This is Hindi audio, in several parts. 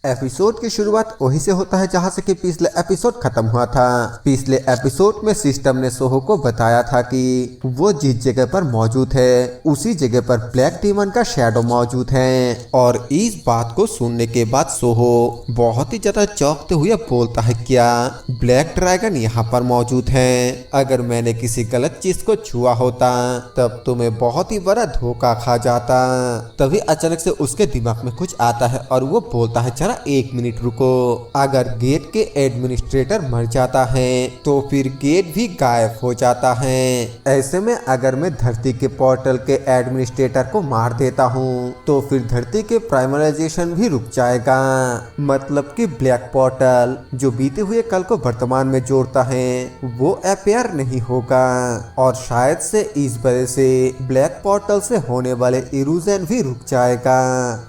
एपिसोड की शुरुआत वहीं से होता है जहां से कि पिछले एपिसोड खत्म हुआ था। पिछले एपिसोड में सिस्टम ने सोहो को बताया था कि वो जिस जगह पर मौजूद है उसी जगह पर ब्लैक डीमन का शैडो मौजूद है। और इस बात को सुनने के बाद सोहो बहुत ही ज्यादा चौंकते हुए बोलता है, क्या ब्लैक ड्रैगन यहाँ पर मौजूद है? अगर मैंने किसी गलत चीज को छुआ होता तब तो मैं बहुत ही बड़ा धोखा खा जाता। तभी अचानक से उसके दिमाग में कुछ आता है और वो बोलता है, जरा 1 मिनट रुको। अगर गेट के एडमिनिस्ट्रेटर मर जाता है तो फिर गेट भी गायब हो जाता है। ऐसे में अगर मैं धरती के पोर्टल के एडमिनिस्ट्रेटर को मार देता हूँ तो फिर धरती के प्राइमराइजेशन भी रुक जाएगा। मतलब कि ब्लैक पोर्टल जो बीते हुए कल को वर्तमान में जोड़ता है वो अपेयर नहीं होगा। और शायद से इस वजह से ब्लैक पोर्टल से होने वाले इरूजन भी रुक जाएगा।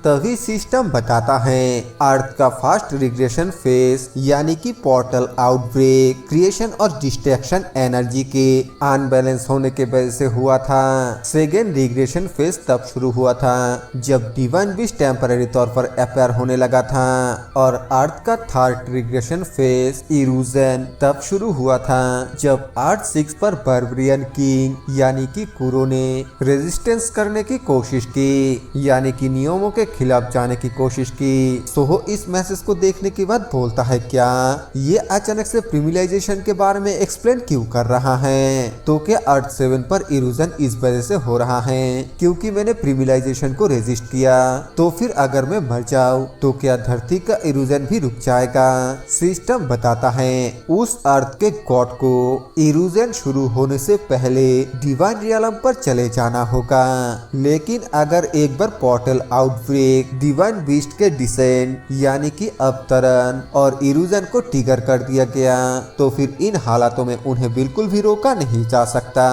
तभी सिस्टम बताता है अर्थ का फास्ट रिग्रेशन फेज यानी कि पोर्टल आउटब्रेक क्रिएशन और डिस्ट्रैक्शन एनर्जी के अनबैलेंस होने के वजह से हुआ था। सेकेंड रिग्रेशन फेज तब शुरू हुआ था जब डिवाइन बीस्ट टेम्पररी तौर पर अपेयर होने लगा था। और अर्थ का थर्ड रिग्रेशन फेज इरूजन तब शुरू हुआ था जब अर्थ 6 पर बर्बरियन किंग यानी कि कुरो ने रेजिस्टेंस करने की कोशिश की यानी कि नियमों के खिलाफ जाने की कोशिश की। सोहो इस मैसेज को देखने के बाद बोलता है, क्या ये अचानक से प्रीमिलाइजेशन के बारे में एक्सप्लेन क्यों कर रहा है? तो क्या अर्थ 7 पर इरूजन इस वजह से हो रहा है क्योंकि मैंने प्रीमिलाइजेशन को रेजिस्ट किया? तो फिर अगर मैं मर जाऊं तो क्या धरती का इरूजन भी रुक जाएगा? सिस्टम बताता है उस अर्थ के गॉड को इरूजन शुरू होने से पहले डिवाइन रियलम पर चले जाना होगा। लेकिन अगर एक बार पोर्टल आउटब्रेक डिवाइन बीस्ट के डिसेंट यानी कि अवतरण और इरूजन को ट्रिगर कर दिया गया तो फिर इन हालातों में उन्हें बिल्कुल भी रोका नहीं जा सकता।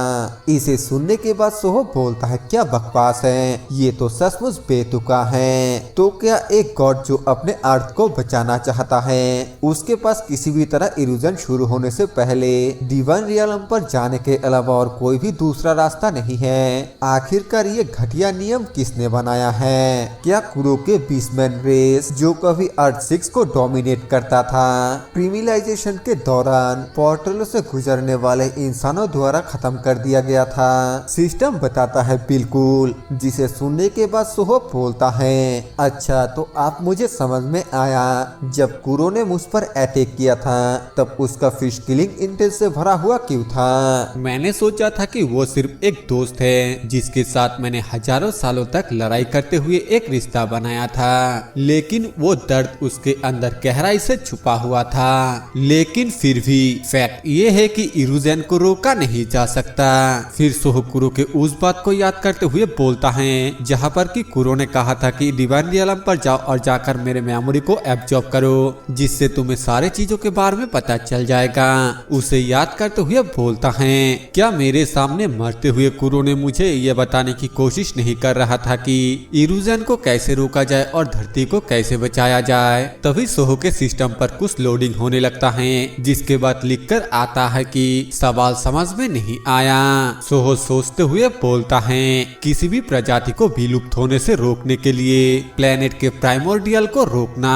इसे सुनने के बाद सोहो बोलता है, क्या बकवास है, ये तो सचमुच बेतुका है। तो क्या एक गॉड जो अपने अर्थ को बचाना चाहता है उसके पास किसी भी तरह इरूजन शुरू होने से पहले डिवाइन रियलम पर जाने के अलावा और कोई भी दूसरा रास्ता नहीं है? आखिरकार ये घटिया नियम किसने बनाया है? क्या कुरो के बीस्टमैन रेस जो कभी अर्थ 6 को डोमिनेट करता था प्रीमिलाइजेशन के दौरान पोर्टलों से गुजरने वाले इंसानों द्वारा खत्म कर दिया गया था? सिस्टम बताता है बिल्कुल। जिसे सुनने के बाद सोहो बोलता है, अच्छा तो आप मुझे समझ में आया जब कुरो ने मुझ पर अटैक किया था तब उसका फिश किलिंग इंटेंस से भरा हुआ क्यों था? मैंने सोचा था कि वो सिर्फ एक दोस्त है जिसके साथ मैंने हजारों सालों तक लड़ाई करते हुए एक रिश्ता बनाया था, लेकिन वो दर्द उसके अंदर गहराई से छुपा हुआ था। लेकिन फिर भी फैक्ट ये है कि इरूजन को रोका नहीं जा सकता। फिर सोहो कुरो के उस बात को याद करते हुए बोलता है जहाँ पर कि कुरो ने कहा था कि डिवाइन रियलम पर जाओ और जाकर मेरे मेमोरी को एब्जॉर्ब करो जिससे तुम्हें सारे चीजों के बारे में पता चल जाएगा। उसे याद करते हुए बोलता है, क्या मेरे सामने मरते हुए कुरो ने मुझे ये बताने की कोशिश नहीं कर रहा था कि इरूजन को कैसे रोका जाए और धरती को कैसे बचाया जाए? तभी सोहो के सिस्टम पर कुछ लोडिंग होने लगता है जिसके बाद लिखकर आता है कि सवाल समझ में नहीं आया। सोहो सोचते हुए बोलता है, किसी भी प्रजाति को विलुप्त होने से रोकने के लिए प्लेनेट के प्राइमोर्डियल को रोकना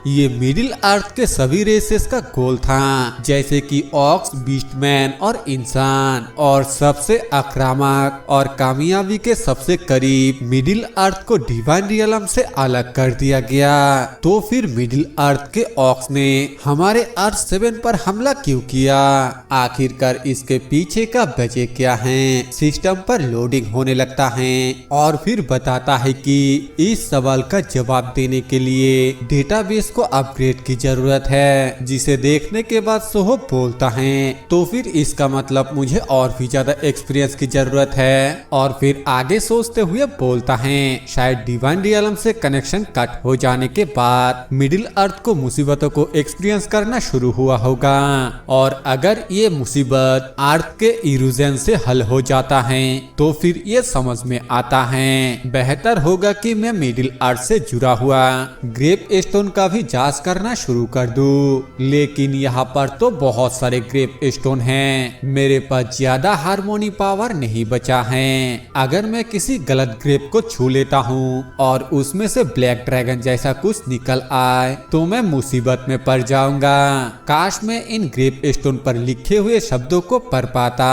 ये मिडिल अर्थ के सभी रेसेस का गोल था, जैसे कि ऑक्स, बीस्टमैन और इंसान। और सबसे आक्रामक और कामयाबी के सबसे करीब मिडिल अर्थ को डिवाइन रियलम से अलग कर दिया गया। तो फिर मिडिल अर्थ के ऑक्स ने हमारे अर्थ 7 पर हमला क्यों किया? आखिरकार इसके पीछे का वजह क्या है? सिस्टम पर लोडिंग होने लगता है और फिर बताता है कि इस सवाल का जवाब देने के लिए डेटाबेस को अपग्रेड की जरूरत है। जिसे देखने के बाद सोहो बोलता है, तो फिर इसका मतलब मुझे और भी ज्यादा एक्सपीरियंस की जरूरत है। और फिर आगे सोचते हुए बोलता है, शायद डिवाइन रियलम से कनेक्शन कट हो जाने के बाद मिडिल अर्थ को मुसीबतों को एक्सपीरियंस करना शुरू हुआ होगा। और अगर ये मुसीबत अर्थ के इरूजन से हल हो जाता है तो फिर ये समझ में आता है बेहतर होगा कि मैं मिडिल अर्थ से जुड़ा हुआ ग्रेप स्टोन का भी जांच करना शुरू कर दूं। लेकिन यहाँ पर तो बहुत सारे ग्रेप स्टोन हैं, मेरे पास ज्यादा हार्मोनी पावर नहीं बचा है। अगर मैं किसी गलत ग्रेप को छू लेता हूँ और उसमें से ब्लैक ड्रैगन जैसा कुछ निकल आए तो मैं मुसीबत में पड़ जाऊंगा। काश मैं इन ग्रेव स्टोन पर लिखे हुए शब्दों को पढ़ पाता।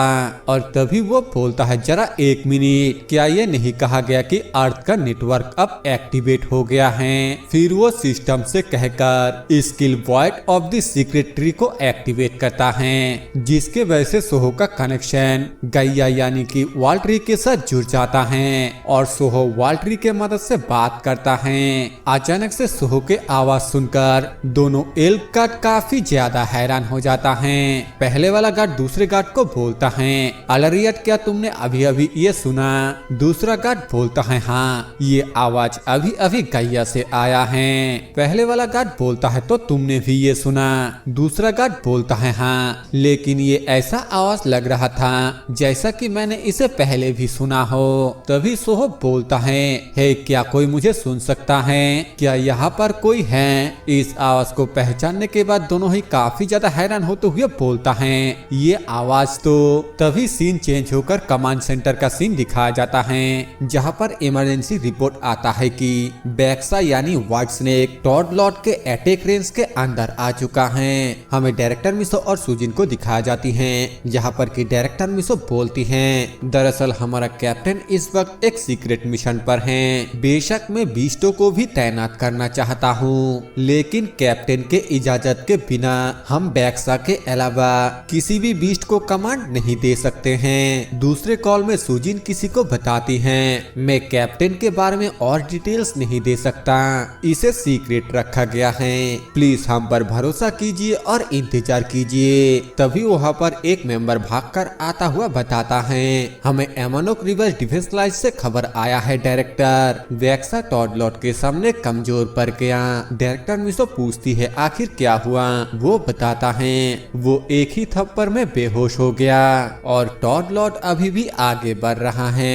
और तभी वो बोलता है, जरा एक मिनट, क्या ये नहीं कहा गया कि अर्थ का नेटवर्क अब एक्टिवेट हो गया है? फिर वो सिस्टम से कहकर skill void of the secret tree को एक्टिवेट करता है, जिसके वजह से सोहो का कनेक्शन गैया यानी कि वाल ट्री के साथ जुड़ जाता है और सोहो वाल ट्री के मदद से बात करता है। अचानक से सोहो के आवाज सुनकर दोनों एल्फ गार्ड काफी ज्यादा हैरान हो जाता है। पहले वाला गार्ड दूसरे गार्ड को बोलता है, अलरियट, क्या तुमने अभी अभी ये सुना? दूसरा गार्ड बोलता है, हाँ, ये आवाज अभी अभी गैया से आया है। पहले वाला गार्ड बोलता है, तो तुमने भी ये सुना? दूसरा गार्ड बोलता है, हाँ, लेकिन ये ऐसा आवाज लग रहा था जैसा कि मैंने इसे पहले भी सुना हो। तभी सोहो बोलता है, हे, क्या कोई मुझे सुन सकता है? क्या यहाँ पर कोई है? इस आवाज को पहचानने के बाद दोनों ही काफी ज्यादा हैरान होते हुए बोलता है, ये आवाज तो। तभी सीन चेंज होकर कमांड सेंटर का सीन दिखाया जाता है, जहाँ पर इमरजेंसी रिपोर्ट आता है कि बैक्सा यानी व्हाइट स्नेक टॉड लॉर्ड के अटैक रेंज के अंदर आ चुका है। हमें डायरेक्टर मिसो और सुजिन को दिखाया जाती है, जहाँ पर कि डायरेक्टर मिसो बोलती हैं, दरअसल हमारा कैप्टन इस वक्त एक सीक्रेट मिशन पर है। बेशक मैं बीस्टो को भी तैनात करना चाहता हूँ, लेकिन कैप्टन के इजाजत के बिना हम बैक्सा के अलावा किसी भी बीस्ट को कमांड नहीं दे सकते हैं। दूसरे कॉल में सुजिन किसी को बताती हैं, मैं कैप्टन के बारे में और डिटेल्स नहीं दे सकता, इसे सीक्रेट रखा गया है, प्लीज हम पर भरोसा कीजिए और इंतजार कीजिए। तभी वहाँ पर एक मेंबर भागकर आता हुआ बताता है, हमें एमोनोक रिवर्स डिफेंस लाइन से खबर आया है डायरेक्टर, बैक्सा टॉड लॉर्ड के सामने कमजोर पड़ गया। डायरेक्टर मिसो पूछती है, आखिर क्या हुआ? वो बताता है, वो एक ही थप्पड़ में बेहोश हो गया और टॉड लॉर्ड अभी भी आगे बढ़ रहा है।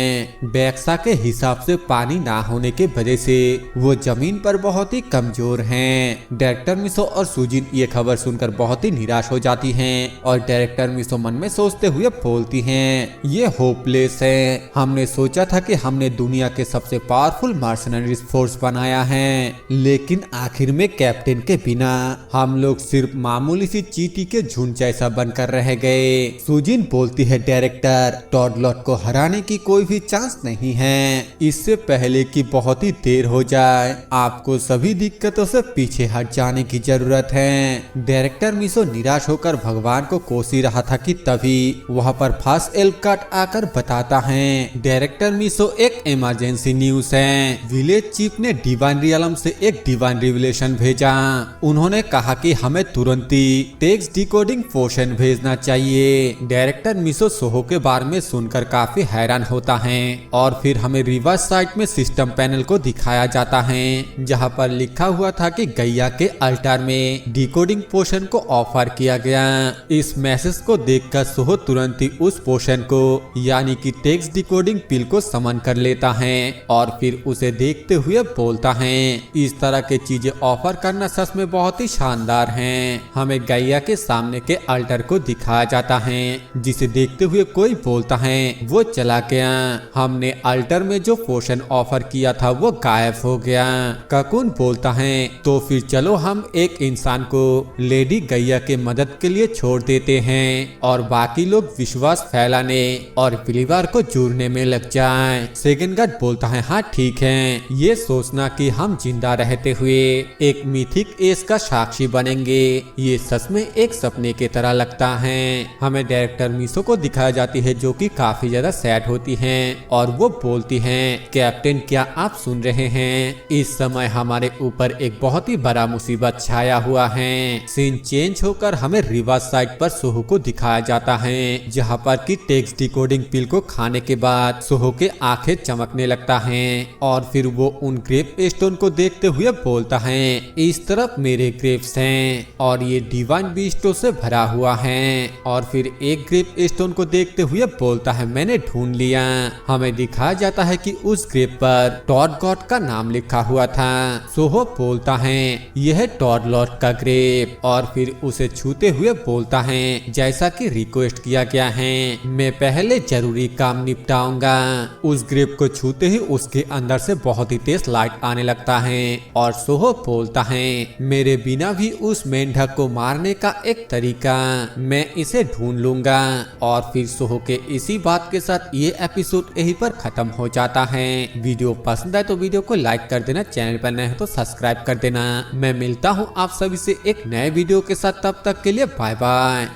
बैक्सा के हिसाब से पानी ना होने के वजह से वो जमीन पर बहुत ही कमजोर हैं। डायरेक्टर मिसो और सुजिन ये खबर सुनकर बहुत ही निराश हो जाती हैं और डायरेक्टर मिसो मन में सोचते हुए बोलती हैं, ये होपलेस है। हमने सोचा था कि हमने दुनिया के सबसे पावरफुल मर्सनरीज फोर्स बनाया है, लेकिन आखिर में कैप्टन के बिना हम लोग सिर्फ मामूली सी चींटी के झुंड जैसा बनकर रह गए। सुजिन बोलती है, डायरेक्टर, टॉड लॉर्ड को हराने की कोई भी चांस नहीं है। इससे पहले कि बहुत ही देर हो जाए, आपको सभी दिक्कतों से पीछे हट जाने की जरूरत है। डायरेक्टर मिसो निराश होकर भगवान को कोस ही रहा था कि तभी वहाँ पर फास्ट एल्फ गार्ड आकर बताता है, डायरेक्टर मिसो, एक इमरजेंसी न्यूज है। विलेज चीफ ने डिवाइन रियलम से एक डिवाइन रिवलेशन भेजा। उन्होंने कहा कि हमें तुरंत ही टेक्स्ट डिकोडिंग पोशन भेजना चाहिए। डायरेक्टर मिसो सोहो के बारे में सुनकर काफी हैरान होता है और फिर हमें रिवर्स साइड में सिस्टम पैनल को दिखाया जाता है, जहाँ पर लिखा हुआ था कि गैया के अल्टार में डिकोडिंग पोशन को ऑफर किया गया। इस मैसेज को देखकर सोहो तुरंत ही उस पोशन को यानी कि टेक्स्ट डिकोडिंग पिल को समन कर लेता है और फिर उसे देखते हुए बोलता है, इस तरह के चीजें ऑफर करना सच में बहुत ही शानदार है। हमें गैया के सामने के अल्टर को दिखाया जाता है, जिसे देखते हुए कोई बोलता है, वो चला गया। हमने अल्टर में जो पोशन ऑफर किया था वो गायब हो गया। ककुन बोलता है, तो फिर चलो हम एक इंसान को लेडी गैया के मदद के लिए छोड़ देते हैं और बाकी लोग विश्वास फैलाने और परिवार को जुड़ने में लग जाएं। सेकंड गार्ड बोलता है, हाँ ठीक है, ये सोचना कि हम जिंदा रहते हुए एक मिथिक एज का साक्षी बनेंगे, ये सच में एक सपने की तरह लगता है। हमें डायरेक्टर मिसो को दिखाया जाती है, जो कि काफी ज्यादा सैड होती हैं और वो बोलती हैं, कैप्टन, क्या आप सुन रहे हैं? इस समय हमारे ऊपर एक बहुत ही बड़ा मुसीबत छाया हुआ है। सीन चेंज होकर हमें रिवर्स साइड पर सोहो को दिखाया जाता है, जहाँ पर की टेक्स्ट डिकोडिंग पिल को खाने के बाद सोहो के आंखें चमकने लगता है और फिर वो उन ग्रेप स्टोन को देखते हुए बोलता है, इस तरफ मेरे ग्रेप्स हैं और ये डिवाइन बीस्टों से भरा हुआ है। और फिर एक ग्रेप स्टोन को देखते हुए बोलता है, मैंने ढूंढ लिया। हमें दिखाया जाता है कि उस ग्रेप पर टॉड गॉड का नाम लिखा हुआ था। सोहो बोलता है, यह टॉड लॉर्ड का ग्रेप, और फिर उसे छूते हुए बोलता है, जैसा कि रिक्वेस्ट किया गया है, मैं पहले जरूरी काम निपटाऊंगा। उस ग्रेप को छूते ही उसके अंदर से बहुत ही तेज लाइट आने लगता है और सोहो बोलता है मेरे बिना भी उस मेंढक को मारने का एक तरीका, मैं इसे ढूंढ लूंगा। और फिर सोहो के इसी बात के साथ ये एपिसोड यहीं पर खत्म हो जाता है। वीडियो पसंद आए तो वीडियो को लाइक कर देना, चैनल पर नए हो तो सब्सक्राइब कर देना। मैं मिलता हूँ आप सभी से एक नए वीडियो के साथ, तब तक के लिए बाय बाय।